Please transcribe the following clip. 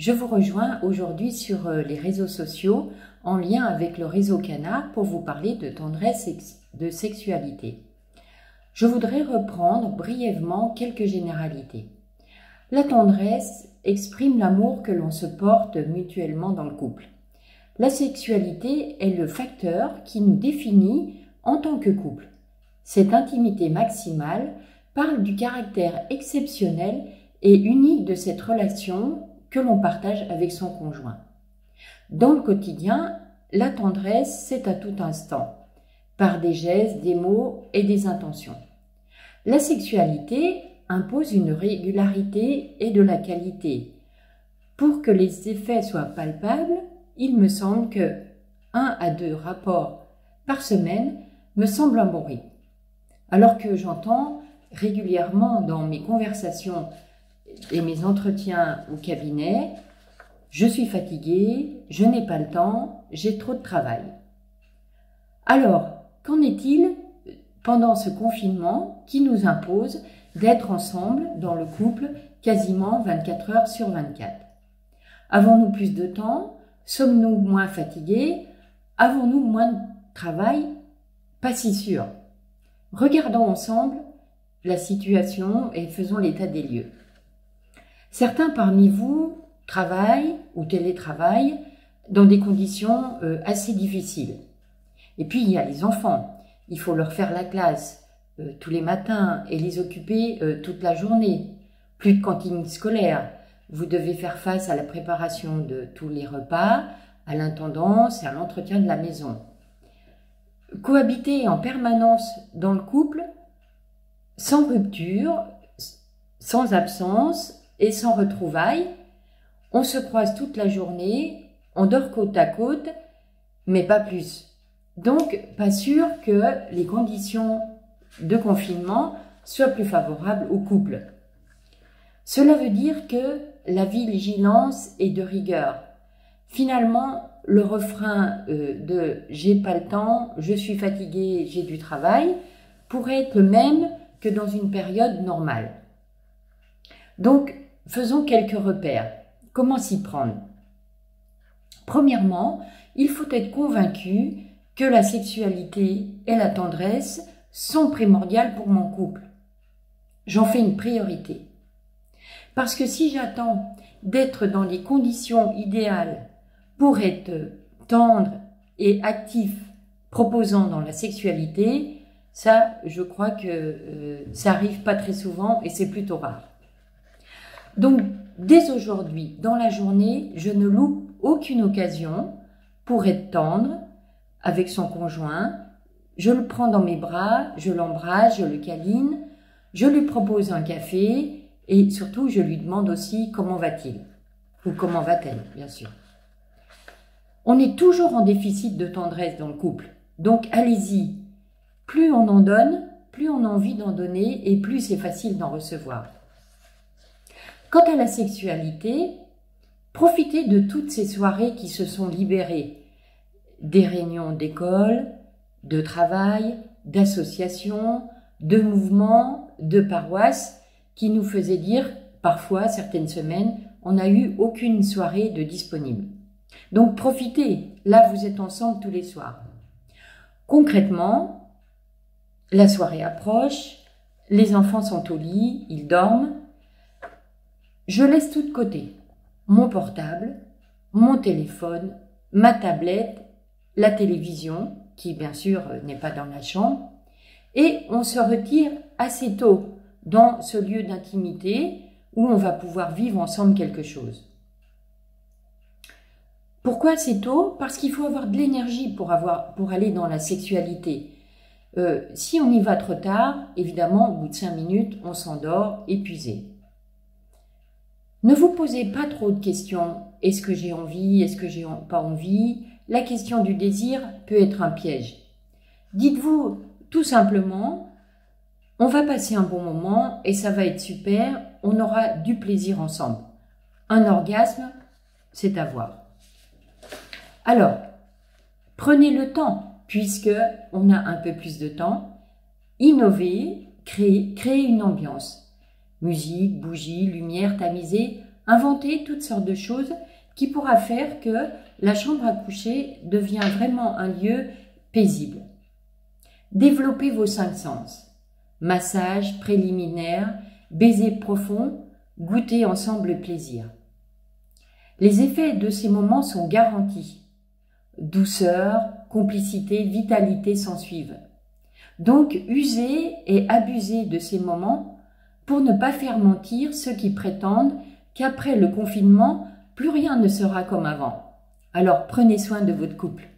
Je vous rejoins aujourd'hui sur les réseaux sociaux en lien avec le réseau Cana pour vous parler de tendresse et de sexualité. Je voudrais reprendre brièvement quelques généralités. La tendresse exprime l'amour que l'on se porte mutuellement dans le couple. La sexualité est le facteur qui nous définit en tant que couple. Cette intimité maximale parle du caractère exceptionnel et unique de cette relation que l'on partage avec son conjoint. Dans le quotidien, la tendresse, c'est à tout instant, par des gestes, des mots et des intentions. La sexualité impose une régularité et de la qualité. Pour que les effets soient palpables, il me semble que 1 à 2 rapports par semaine me semble un bon rythme. Alors que j'entends régulièrement dans mes conversations et mes entretiens au cabinet, je suis fatiguée, je n'ai pas le temps, j'ai trop de travail. Alors, qu'en est-il pendant ce confinement qui nous impose d'être ensemble dans le couple quasiment 24 heures sur 24? Avons-nous plus de temps? Sommes-nous moins fatigués? Avons-nous moins de travail? Pas si sûr. Regardons ensemble la situation et faisons l'état des lieux. Certains parmi vous travaillent ou télétravaillent dans des conditions assez difficiles. Et puis il y a les enfants. Il faut leur faire la classe tous les matins et les occuper toute la journée. Plus de cantine scolaire. Vous devez faire face à la préparation de tous les repas, à l'intendance et à l'entretien de la maison. Cohabiter en permanence dans le couple, sans rupture, sans absence et sans retrouvailles. On se croise toute la journée, on dort côte à côte, mais pas plus. Donc, pas sûr que les conditions de confinement soient plus favorables au couple. Cela veut dire que la vigilance est de rigueur. Finalement, le refrain de « j'ai pas le temps, je suis fatigué, j'ai du travail » pourrait être le même que dans une période normale. Donc, faisons quelques repères. Comment s'y prendre? Premièrement, il faut être convaincu que la sexualité et la tendresse sont primordiales pour mon couple. J'en fais une priorité. Parce que si j'attends d'être dans les conditions idéales pour être tendre et actif, proposant dans la sexualité, ça, je crois que ça arrive pas très souvent et c'est plutôt rare. Donc, dès aujourd'hui, dans la journée, je ne loupe aucune occasion pour être tendre avec son conjoint. Je le prends dans mes bras, je l'embrasse, je le câline, je lui propose un café et surtout, je lui demande aussi comment va-t-il ou comment va-t-elle, bien sûr. On est toujours en déficit de tendresse dans le couple, donc allez-y. Plus on en donne, plus on a envie d'en donner et plus c'est facile d'en recevoir. Quant à la sexualité, profitez de toutes ces soirées qui se sont libérées, des réunions d'école, de travail, d'associations, de mouvements, de paroisses qui nous faisaient dire, parfois, certaines semaines, on n'a eu aucune soirée de disponible. Donc profitez, là vous êtes ensemble tous les soirs. Concrètement, la soirée approche, les enfants sont au lit, ils dorment. Je laisse tout de côté, mon portable, mon téléphone, ma tablette, la télévision, qui bien sûr n'est pas dans la chambre, et on se retire assez tôt dans ce lieu d'intimité où on va pouvoir vivre ensemble quelque chose. Pourquoi assez tôt? Parce qu'il faut avoir de l'énergie pour aller dans la sexualité. Si on y va trop tard, évidemment, au bout de 5 minutes, on s'endort épuisé. Ne vous posez pas trop de questions. Est-ce que j'ai envie? Est-ce que j'ai pas envie? La question du désir peut être un piège. Dites-vous tout simplement, on va passer un bon moment et ça va être super, on aura du plaisir ensemble. Un orgasme, c'est à voir. Alors, prenez le temps, puisque on a un peu plus de temps, innovez, créez une ambiance. Musique, bougies, lumière tamisée, Inventez toutes sortes de choses qui pourra faire que la chambre à coucher devient vraiment un lieu paisible. Développez vos 5 sens. Massage préliminaire, baiser profond, goûter ensemble le plaisir. Les effets de ces moments sont garantis. Douceur, complicité, vitalité s'ensuivent. Donc, usez et abusez de ces moments pour ne pas faire mentir ceux qui prétendent qu'après le confinement, plus rien ne sera comme avant. Alors, prenez soin de votre couple.